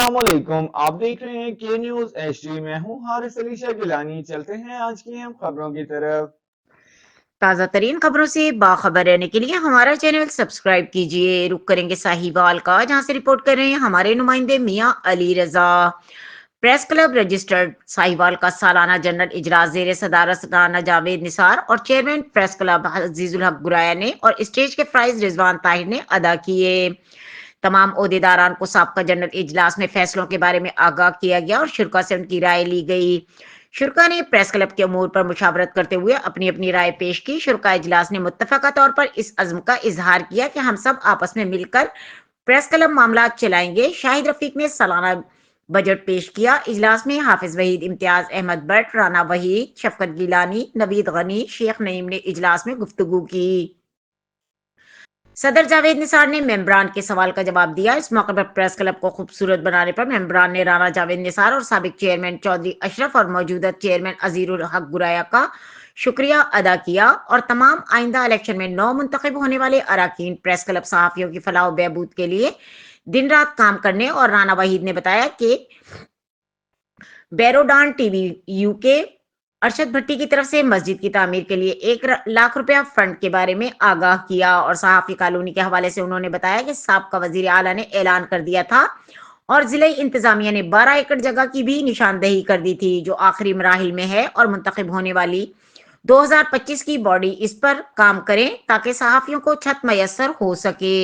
अस्सलामुअलैकुम, आप देख रहे हैं के न्यूज HD। मैं हूं हारिस अली शाह गिलानी। चलते हैं आज की हम खबरों की तरफ। ताज़ा तरीन खबरों से बाखबर रहने के लिए हमारा चैनल सब्सक्राइब कीजिए। रुक करेंगे साहिवाल का, जहां से रिपोर्ट कर रहे हैं हमारे नुमाइंदे मियां अली रजा। प्रेस क्लब रजिस्टर्ड साहिवाल का सालाना जनरल इजलास जेर सदारत राना जावेद निसार और चेयरमैन प्रेस क्लब अजीजुल हक गुराया ने और स्टेज के प्राइज रिजवान ताहिर ने अदा किए। तमाम ओहदेदारान को साबका जनरल इजलास में फैसलों के बारे में आगाह किया गया और शुरा से उनकी राय ली गई। शुरा ने प्रेस क्लब के अमूर पर मुशावरत करते हुए अपनी अपनी राय पेश की। शुरा इजलास ने मुत्तफका तौर पर इस अज़्म का इजहार किया कि हम सब आपस में मिलकर प्रेस क्लब मामला चलाएंगे। शाहिद रफीक ने सालाना बजट पेश किया। इजलास में हाफिज वहीद, इम्तियाज अहमद भट्ट, राना वहीद, शफकत गिलानी, नवीद गनी, शेख नईम ने इजलास में गुफ्तगू की। सदर जावेद निसार ने मेंबरान के सवाल का जवाब दिया। इस मौके पर प्रेस क्लब को खूबसूरत बनाने पर मेंबरान ने राना जावेद निसार और साबिक चेयरमैन चौधरी अशरफ और मौजूदा चेयरमैन अजीरुल हक गुराया का शुक्रिया अदा किया और तमाम आइंदा इलेक्शन में नौ मुंतखब होने वाले अरकान प्रेस क्लब सहाफियों की फलाह बहबूद के लिए दिन रात काम करने। और राना वहीद ने बताया कि बैरोडान टीवी यूके अरशद भट्टी की तरफ से मस्जिद की तामीर के लिए 1 लाख रुपया फंड के बारे में आगाह किया। और सहाफी कॉलोनी के हवाले से उन्होंने बताया कि साबका वजीर आला ने ऐलान कर दिया था और जिले इंतजामिया ने 12 एकड़ जगह की भी निशानदेही कर दी थी, जो आखिरी मराहिल में है और मुंतखब होने वाली 2025 की बॉडी इस पर काम करें ताकि सहाफियों को छत मयसर हो सके।